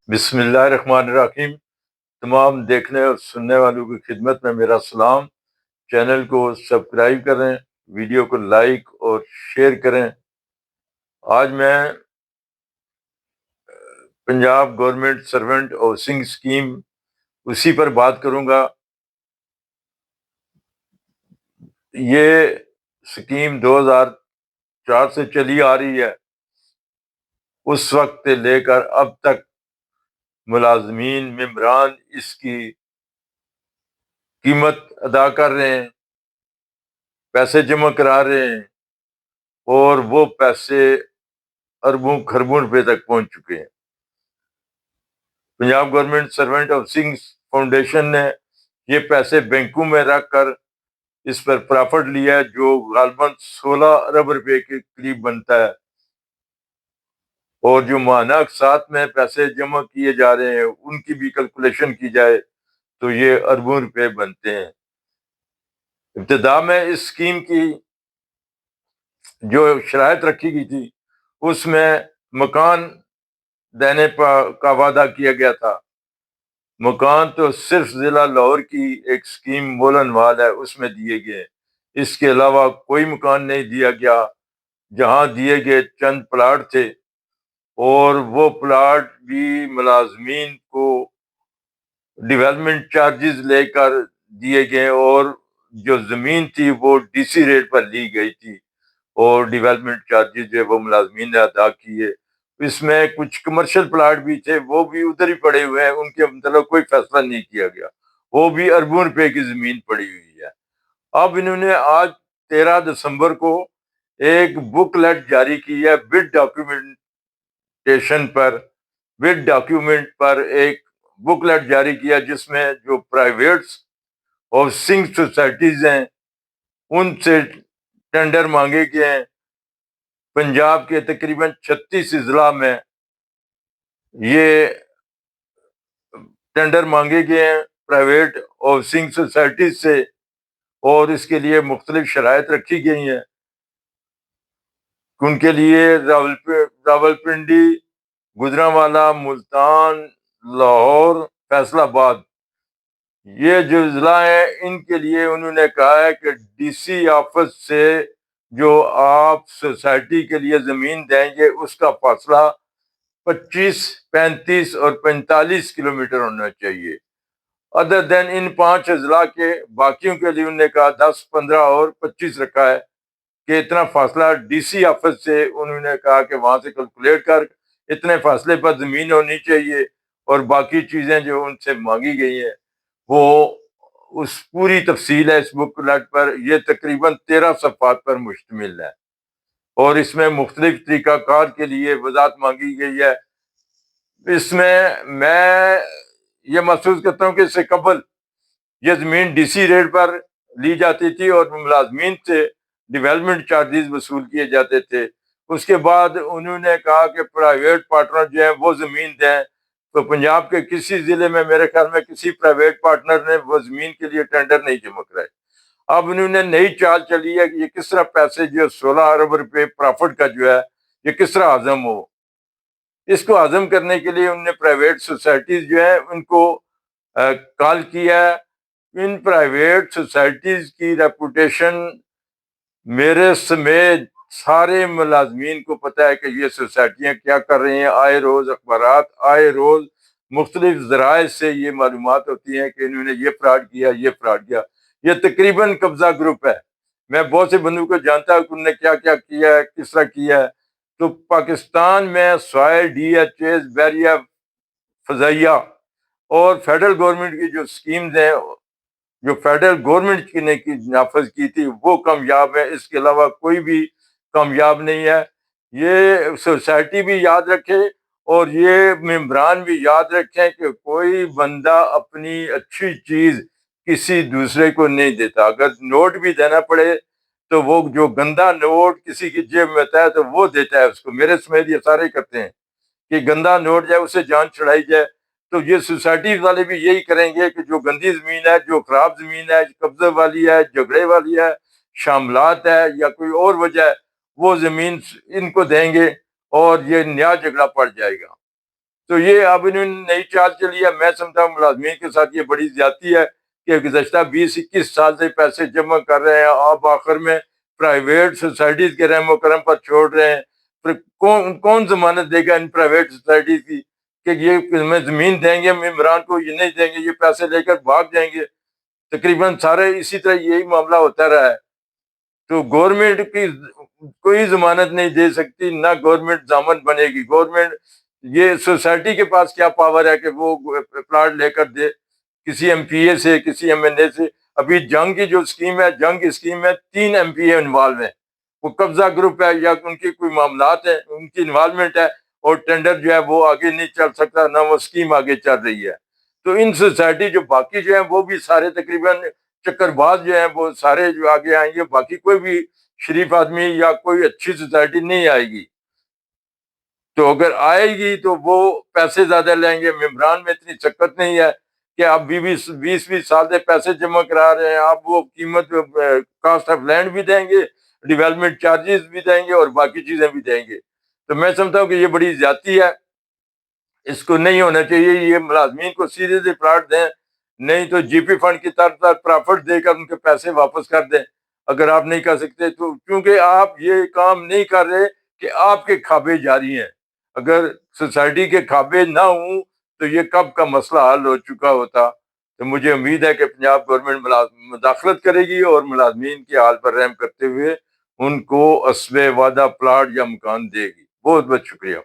بسم اللہ الرحمن الرحیم۔ تمام دیکھنے اور سننے والوں کی خدمت میں میرا سلام۔ چینل کو سبسکرائب کریں، ویڈیو کو لائک اور شیئر کریں۔ آج میں Punjab government servant housing scheme اسی پر بات کروں گا۔ یہ اسکیم 2004 سے چلی آ رہی ہے۔ اس وقت سے لے کر اب تک ملازمین ممبران اس کی قیمت ادا کر رہے ہیں، پیسے جمع کرا رہے ہیں، اور وہ پیسے اربوں خربوں روپے تک پہنچ چکے ہیں۔ Punjab government servant housing foundation نے یہ پیسے بینکوں میں رکھ کر اس پر پرافٹ لیا ہے، جو غالباً 16 ارب روپے کے قریب بنتا ہے، اور جو ماہانہ اقساط میں پیسے جمع کیے جا رہے ہیں ان کی بھی کیلکولیشن کی جائے تو یہ اربوں روپے بنتے ہیں۔ ابتدا میں اس اسکیم کی جو شرائط رکھی گئی تھی اس میں مکان دینے کا وعدہ کیا گیا تھا۔ مکان تو صرف ضلع لاہور کی ایک اسکیم مولن وال ہے، اس میں دیے گئے، اس کے علاوہ کوئی مکان نہیں دیا گیا۔ جہاں دیے گئے چند پلاٹ تھے، اور وہ پلاٹ بھی ملازمین کو ڈیولپمنٹ چارجز لے کر دیے گئے، اور جو زمین تھی وہ ڈی سی ریٹ پر لی گئی تھی، اور ڈیولپمنٹ چارجز جو وہ ملازمین نے ادا کیے۔ اس میں کچھ کمرشل پلاٹ بھی تھے، وہ بھی ادھر ہی پڑے ہوئے ہیں، ان کے مطلب کوئی فیصلہ نہیں کیا گیا، وہ بھی اربوں روپے کی زمین پڑی ہوئی ہے۔ اب انہوں نے آج 13 دسمبر کو ایک بک لیٹ جاری کی ہے ود ڈاکیومنٹ پر ایک بک لیٹ جاری کیا، جس میں جو پرائیویٹ ہاؤسنگ سوسائٹیز ہیں ان سے ٹینڈر مانگے گئے ہیں۔ پنجاب کے تقریباً 36 اضلاع میں یہ ٹینڈر مانگے گئے ہیں پرائیویٹ ہاؤسنگ سوسائٹیز سے، اور اس کے لیے مختلف شرائط رکھی گئی ہیں۔ ان کے لیے راولپنڈی، گجرانوالہ، ملتان، لاہور، فیصل آباد، یہ جو اضلاع ہیں ان کے لیے انہوں نے کہا ہے کہ ڈی سی آفس سے جو آپ سوسائٹی کے لیے زمین دیں گے اس کا فاصلہ 25، 35 اور 45 کلومیٹر ہونا چاہیے۔ ادر دین ان 5 اضلاع کے باقیوں کے لیے انہوں نے کہا 10، 15 اور 25 رکھا ہے کہ اتنا فاصلہ ڈی سی آفس سے انہوں نے کہا کہ وہاں سے کیلکولیٹ کر اتنے فاصلے پر زمین ہونی چاہیے، اور باقی چیزیں جو ان سے مانگی گئی ہیں وہ اس پوری تفصیل ہے اس بک لیٹ پر۔ یہ تقریباً 13 صفحات پر مشتمل ہے، اور اس میں مختلف طریقہ کار کے لیے وضاحت مانگی گئی ہے۔ اس میں یہ محسوس کرتا ہوں کہ اس سے قبل یہ زمین ڈی سی ریٹ پر لی جاتی تھی اور ملازمین سے ڈیولپمنٹ چارجز وصول کیے جاتے تھے۔ اس کے بعد انہوں نے کہا کہ پرائیویٹ پارٹنر جو ہیں وہ زمین دیں، تو پنجاب کے کسی ضلع میں میرے خیال میں کسی پرائیویٹ پارٹنر نے وہ زمین کے لیے ٹینڈر نہیں جمع کرائے۔ اب انہوں نے نئی چال چلی ہے کہ یہ کس طرح پیسے جو 16 ارب روپے پرافٹ کا جو ہے یہ کس طرح ہضم ہو۔ اس کو ہضم کرنے کے لیے انہوں نے پرائیویٹ سوسائٹیز جو ہیں ان کو کال کیا ہے۔ ان پرائیویٹ سوسائٹیز کی ریپوٹیشن میرے سمیت سارے ملازمین کو پتہ ہے کہ یہ سوسائٹیاں کیا کر رہی ہیں۔ آئے روز اخبارات، آئے روز مختلف ذرائع سے یہ معلومات ہوتی ہیں کہ انہوں نے یہ فراڈ کیا، یہ فراڈ کیا۔ یہ تقریباً قبضہ گروپ ہے، میں بہت سے بندوں کو جانتا ہوں کہ انہوں نے کیا کیا کیا ہے، کس طرح کیا ہے۔ تو پاکستان میں سوائے ڈی ایچ ایز، بحریہ فضائیہ اور فیڈرل گورنمنٹ کی جو سکیمز ہیں، جو فیڈرل گورنمنٹ نے نافذ کی تھی وہ کامیاب ہے، اس کے علاوہ کوئی بھی کامیاب نہیں ہے۔ یہ سوسائٹی بھی یاد رکھے اور یہ ممبران بھی یاد رکھیں کہ کوئی بندہ اپنی اچھی چیز کسی دوسرے کو نہیں دیتا۔ اگر نوٹ بھی دینا پڑے تو وہ جو گندا نوٹ کسی کی جیب میں ہوتا ہے تو وہ دیتا ہے اس کو۔ میرے سمیت یہ سارے کرتے ہیں کہ گندا نوٹ جائے اسے جان چھڑائی جائے۔ تو یہ سوسائٹی والے بھی یہی کریں گے کہ جو گندی زمین ہے، جو خراب زمین ہے، قبضے والی ہے، جھگڑے والی ہے، شاملات ہے یا کوئی اور وجہ ہے، وہ زمین ان کو دیں گے اور یہ نیا جھگڑا پڑ جائے گا۔ تو یہ اب انہوں نے نئی چال چلی ہے. میں سمجھتا ہوں ملازمین کے ساتھ یہ بڑی زیادتی ہے کہ گزشتہ 20-21 سال سے پیسے جمع کر رہے ہیں، آپ آخر میں پرائیویٹ سوسائٹیز کے رحم و کرم پر چھوڑ رہے ہیں. پھر کون ضمانت دے گا ان پرائیویٹ سوسائٹیز کی کہ یہ ہمیں زمین دیں گے، ممبران کو یہ نہیں دیں گے، یہ پیسے لے کر بھاگ جائیں گے. تقریباً سارے اسی طرح یہی معاملہ ہوتا رہا ہے. تو گورنمنٹ کی کوئی ضمانت نہیں دے سکتی، نہ گورنمنٹ ضامن بنے گی. گورنمنٹ، یہ سوسائٹی کے پاس کیا پاور ہے کہ وہ پلاٹ لے کر دے کسی ایم پی اے سے، کسی ایم این اے سے. ابھی جنگ کی جو اسکیم ہے، جنگ اسکیم میں 3 ایم پی اے انوالو ہیں. وہ قبضہ گروپ ہے یا ان کی کوئی معاملات ہیں، ان کی انوالومنٹ ہے، اور ٹینڈر جو ہے وہ آگے نہیں چل سکتا، نہ وہ اسکیم آگے چل رہی ہے. تو ان سوسائٹی جو باقی جو ہیں وہ بھی سارے تقریباً چکر باز جو ہیں، وہ سارے جو آگے آئیں گے. باقی کوئی بھی شریف آدمی یا کوئی اچھی سوسائٹی نہیں آئے گی. تو اگر آئے گی تو وہ پیسے زیادہ لیں گے. ممبران میں اتنی شکت نہیں ہے کہ آپ 20 سال سے پیسے جمع کرا رہے ہیں، آپ وہ قیمت کاسٹ آف لینڈ بھی دیں گے، ڈیولپمنٹ چارجز بھی دیں گے، اور باقی چیزیں بھی دیں گے. تو میں سمجھتا ہوں کہ یہ بڑی زیادتی ہے، اس کو نہیں ہونا چاہیے. یہ ملازمین کو سیدھے سے پلاٹ دیں، نہیں تو جی پی فنڈ کی طرف پرافٹ دے کر ان کے پیسے واپس کر دیں اگر آپ نہیں کر سکتے تو. کیونکہ آپ یہ کام نہیں کر رہے کہ آپ کے کھابے جاری ہیں. اگر سوسائٹی کے کھابے نہ ہوں تو یہ کب کا مسئلہ حل ہو چکا ہوتا. تو مجھے امید ہے کہ پنجاب گورنمنٹ مداخلت کرے گی اور ملازمین کے حال پر رحم کرتے ہوئے ان کو اسبِ وعدہ پلاٹ یا مکان دے گی. بہت بہت شکریہ.